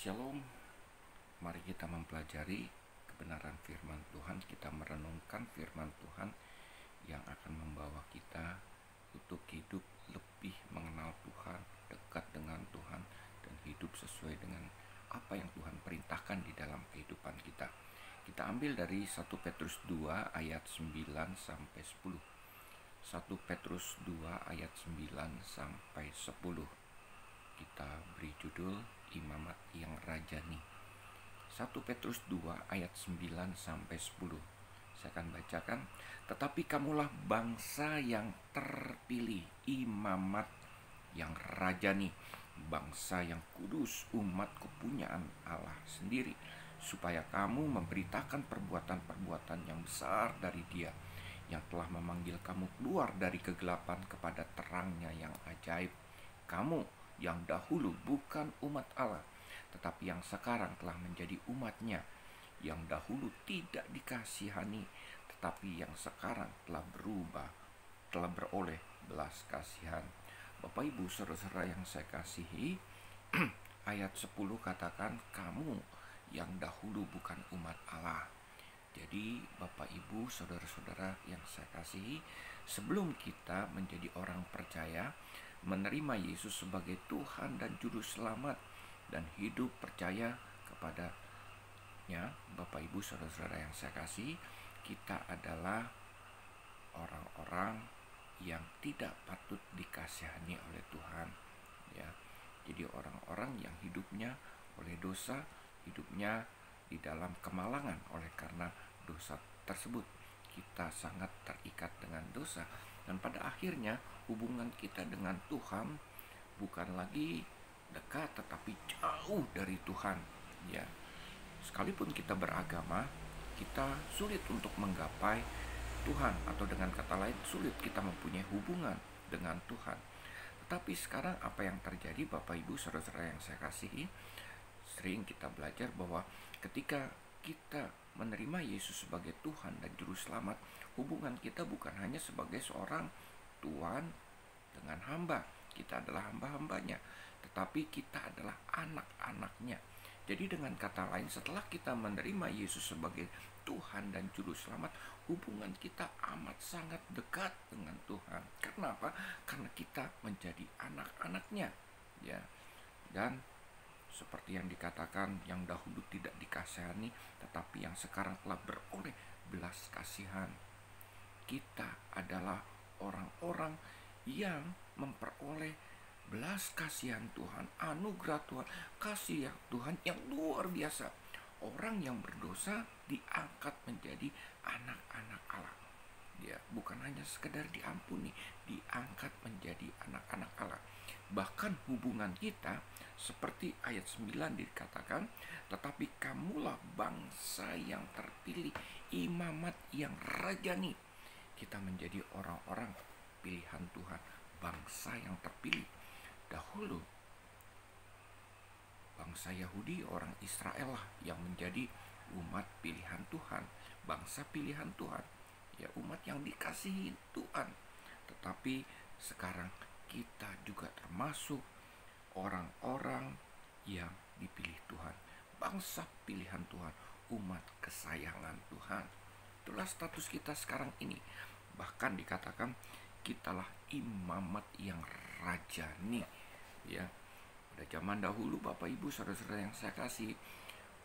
Shalom, mari kita mempelajari kebenaran firman Tuhan. Kita merenungkan firman Tuhan yang akan membawa kita untuk hidup lebih mengenal Tuhan, dekat dengan Tuhan, dan hidup sesuai dengan apa yang Tuhan perintahkan di dalam kehidupan kita. Kita ambil dari 1 Petrus 2 ayat 9 sampai 10. 1 Petrus 2 ayat 9 sampai 10. Kita beri judul Imamat yang Rajani. 1 Petrus 2 ayat 9 sampai 10. Saya akan bacakan. Tetapi kamulah bangsa yang terpilih, imamat yang rajani, bangsa yang kudus, umat kepunyaan Allah sendiri, supaya kamu memberitakan perbuatan-perbuatan yang besar dari Dia yang telah memanggil kamu keluar dari kegelapan kepada terangnya yang ajaib. Kamu yang dahulu bukan umat Allah, tetapi yang sekarang telah menjadi umat-Nya, yang dahulu tidak dikasihani, tetapi yang sekarang telah berubah, telah beroleh belas kasihan. Bapak Ibu saudara-saudara yang saya kasihi, ayat 10 katakan kamu yang dahulu bukan umat Allah. Jadi Bapak Ibu saudara-saudara yang saya kasihi, sebelum kita menjadi orang percaya, menerima Yesus sebagai Tuhan dan Juru Selamat, dan hidup percaya kepadanya, Bapak Ibu saudara-saudara yang saya kasihi, kita adalah orang-orang yang tidak patut dikasihani oleh Tuhan, ya. Jadi orang-orang yang hidupnya oleh dosa, hidupnya di dalam kemalangan oleh karena dosa tersebut. Kita sangat terikat dengan dosa, dan pada akhirnya hubungan kita dengan Tuhan bukan lagi dekat tetapi jauh dari Tuhan, ya. Sekalipun kita beragama, kita sulit untuk menggapai Tuhan, atau dengan kata lain sulit kita mempunyai hubungan dengan Tuhan. Tetapi sekarang apa yang terjadi Bapak Ibu saudara-saudara yang saya kasihi, sering kita belajar bahwa ketika kita menerima Yesus sebagai Tuhan dan Juru Selamat, hubungan kita bukan hanya sebagai seorang tuan dengan hamba, kita adalah hamba-hambanya, tetapi kita adalah anak-anaknya. Jadi dengan kata lain, setelah kita menerima Yesus sebagai Tuhan dan Juru Selamat, hubungan kita amat sangat dekat dengan Tuhan. Kenapa? Karena kita menjadi anak-anaknya, ya. Dan seperti yang dikatakan, yang dahulu tidak dikasihani, tetapi yang sekarang telah beroleh belas kasihan. Kita adalah orang-orang yang memperoleh belas kasihan Tuhan, anugerah Tuhan, kasih Tuhan yang luar biasa. Orang yang berdosa diangkat menjadi anak-anak Allah. Ya, bukan hanya sekedar diampuni, diangkat menjadi anak-anak Allah. Bahkan hubungan kita seperti ayat 9 dikatakan, tetapi kamulah bangsa yang terpilih, imamat yang rajani. Kita menjadi orang-orang pilihan Tuhan, bangsa yang terpilih. Dahulu bangsa Yahudi, orang Israel lah yang menjadi umat pilihan Tuhan, bangsa pilihan Tuhan, ya, umat yang dikasihi Tuhan. Tetapi sekarang kita juga termasuk orang-orang yang dipilih Tuhan, bangsa pilihan Tuhan, umat kesayangan Tuhan. Itulah status kita sekarang ini. Bahkan dikatakan kitalah imamat yang rajani, ya. Pada zaman dahulu Bapak Ibu saudara-saudara yang saya kasih,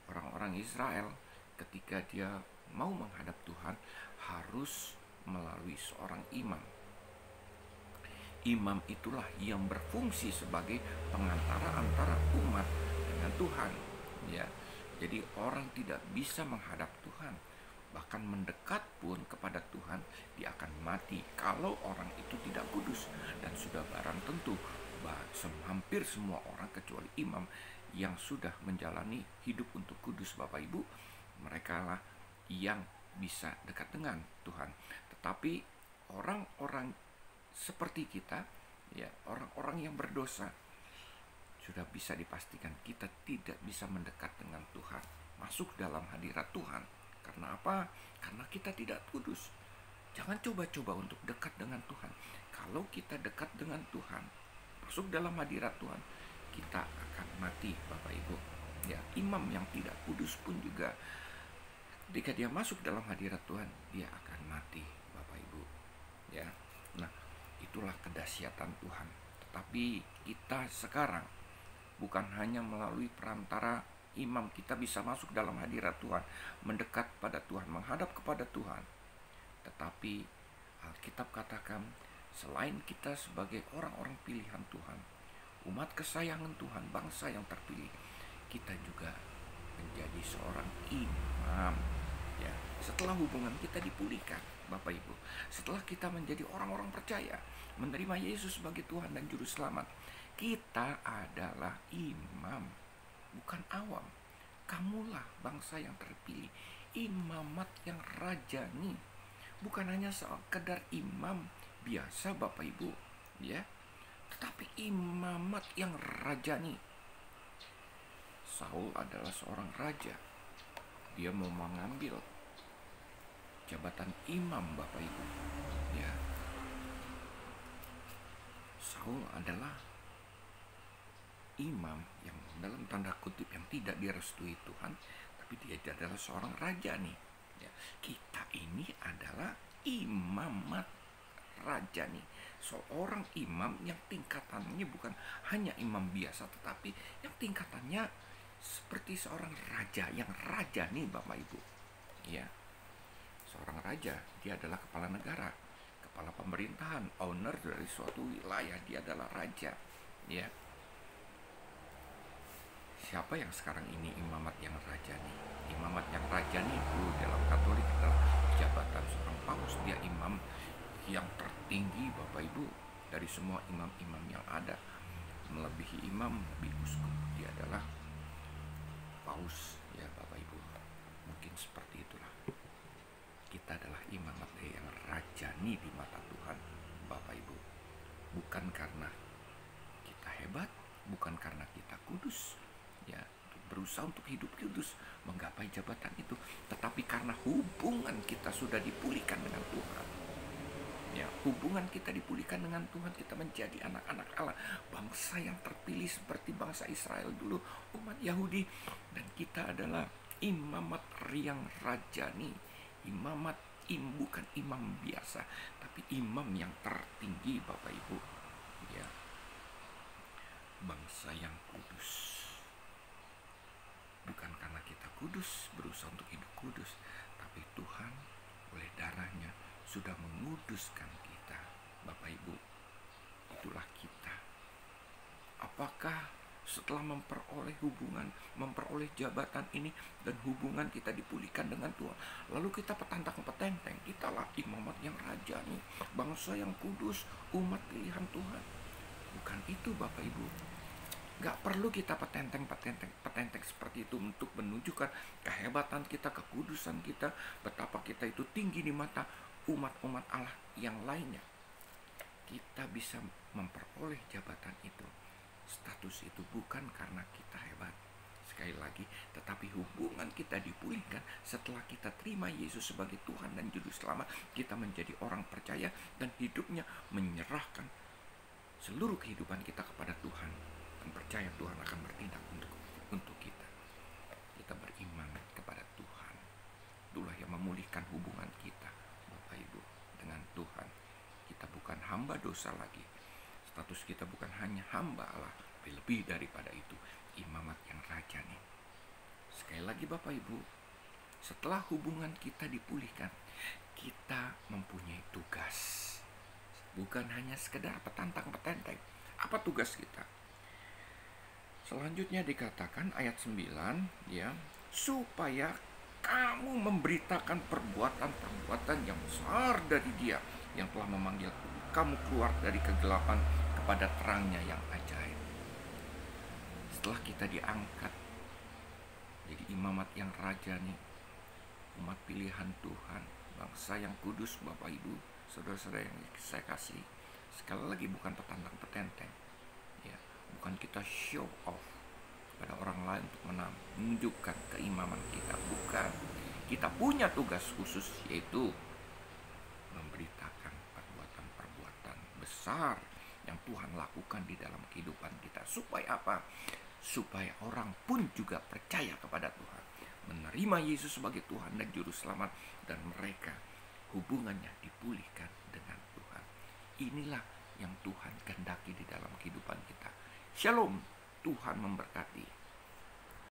orang-orang Israel ketika dia mau menghadap Tuhan harus melalui seorang imam. Imam itulah yang berfungsi sebagai pengantara antara umat dengan Tuhan, ya. Jadi orang tidak bisa menghadap Tuhan, bahkan mendekat pun kepada Tuhan dia akan mati kalau orang itu tidak kudus. Dan sudah barang tentu hampir semua orang kecuali imam yang sudah menjalani hidup untuk kudus, Bapak Ibu, mereka lah yang bisa dekat dengan Tuhan. Tetapi orang-orang seperti kita, ya, orang-orang yang berdosa, sudah bisa dipastikan kita tidak bisa mendekat dengan Tuhan, masuk dalam hadirat Tuhan. Karena apa? Karena kita tidak kudus. Jangan coba-coba untuk dekat dengan Tuhan. Kalau kita dekat dengan Tuhan, masuk dalam hadirat Tuhan, kita akan mati, Bapak Ibu. Ya, imam yang tidak kudus pun juga ketika dia masuk dalam hadirat Tuhan, dia akan mati, Bapak Ibu. Ya. Nah, itulah kedahsyatan Tuhan. Tetapi kita sekarang bukan hanya melalui perantara imam kita bisa masuk dalam hadirat Tuhan, mendekat pada Tuhan, menghadap kepada Tuhan. Tetapi Alkitab katakan, selain kita sebagai orang-orang pilihan Tuhan, umat kesayangan Tuhan, bangsa yang terpilih, kita juga menjadi seorang imam. Ya, setelah hubungan kita dipulihkan, Bapak Ibu, setelah kita menjadi orang-orang percaya, menerima Yesus sebagai Tuhan dan Juru Selamat, kita adalah imam, bukan awam. Kamulah bangsa yang terpilih, imamat yang rajani, bukan hanya sekedar imam biasa, Bapak Ibu, ya, tetapi imamat yang rajani. Saul adalah seorang raja. Dia mau mengambil jabatan imam, Bapak Ibu. Ya. Saul adalah imam yang dalam tanda kutip yang tidak direstui Tuhan, tapi dia adalah seorang raja nih. Ya. Kita ini adalah imamat raja nih. Seorang imam yang tingkatannya bukan hanya imam biasa, tetapi yang tingkatannya seperti seorang raja, yang raja nih, Bapak Ibu. Ya. Seorang raja, dia adalah kepala negara, kepala pemerintahan, owner dari suatu wilayah, dia adalah raja. Ya. Siapa yang sekarang ini imamat yang raja nih? Imamat yang raja nih itu dalam Katolik adalah jabatan seorang paus. Dia imam yang tertinggi, Bapak Ibu, dari semua imam-imam yang ada. Melebihi imam, melebihi uskup. Dia adalah paus, ya Bapak Ibu. Mungkin seperti itulah. Kita adalah imamat yang rajani di mata Tuhan, Bapak Ibu. Bukan karena kita hebat, bukan karena kita kudus, ya, berusaha untuk hidup kudus, menggapai jabatan itu, tetapi karena hubungan kita sudah dipulihkan dengan Tuhan. Ya, hubungan kita dipulihkan dengan Tuhan, kita menjadi anak-anak Allah, bangsa yang terpilih seperti bangsa Israel dulu, umat Yahudi, dan kita adalah imamat yang rajani, imamat bukan imam biasa, tapi imam yang tertinggi, Bapak Ibu. Ya, bangsa yang kudus. Bukan karena kita kudus, berusaha untuk hidup kudus, tapi Tuhan oleh darahnya sudah menguduskan kita, Bapak Ibu. Itulah kita. Apakah setelah memperoleh hubungan, memperoleh jabatan ini, dan hubungan kita dipulihkan dengan Tuhan, lalu kita petantang-petenteng, kitalah imamat yang rajani, bangsa yang kudus, umat pilihan Tuhan? Bukan itu, Bapak Ibu. Gak perlu kita petenteng seperti itu untuk menunjukkan kehebatan kita, kekudusan kita, betapa kita itu tinggi di mata umat-umat Allah yang lainnya. Kita bisa memperoleh jabatan itu, status itu, bukan karena kita hebat, sekali lagi, tetapi hubungan kita dipulihkan setelah kita terima Yesus sebagai Tuhan dan Juru Selamat. Kita menjadi orang percaya dan hidupnya menyerahkan seluruh kehidupan kita kepada Tuhan, dan percaya Tuhan akan bertindak untuk kita. Kita beriman kepada Tuhan. Itulah yang memulihkan hubungan kita, Bapak Ibu, dengan Tuhan. Kita bukan hamba dosa lagi. Status kita bukan hanya hamba Allah, tapi lebih daripada itu, imamat yang rajani. Sekali lagi, Bapak Ibu, setelah hubungan kita dipulihkan, kita mempunyai tugas. Bukan hanya sekedar petantang-petenteng. Apa tugas kita? Selanjutnya dikatakan ayat 9, ya, supaya kamu memberitakan perbuatan-perbuatan yang besar dari Dia yang telah memanggil kamu keluar dari kegelapan kepada terangnya yang ajaib. Setelah kita diangkat jadi imamat yang rajani, umat pilihan Tuhan, bangsa yang kudus, Bapak Ibu, saudara-saudara yang saya kasih, sekali lagi bukan petantang-petenteng, ya, bukan kita show off pada orang lain untuk menunjukkan keimaman kita, bukan. Kita punya tugas khusus, yaitu memberitakan perbuatan-perbuatan besar yang Tuhan lakukan di dalam kehidupan kita. Supaya apa? supaya orang pun juga percaya kepada Tuhan, menerima Yesus sebagai Tuhan dan Juru Selamat, dan mereka hubungannya dipulihkan dengan Tuhan. Inilah yang Tuhan kehendaki di dalam kehidupan kita. Shalom, Tuhan memberkati.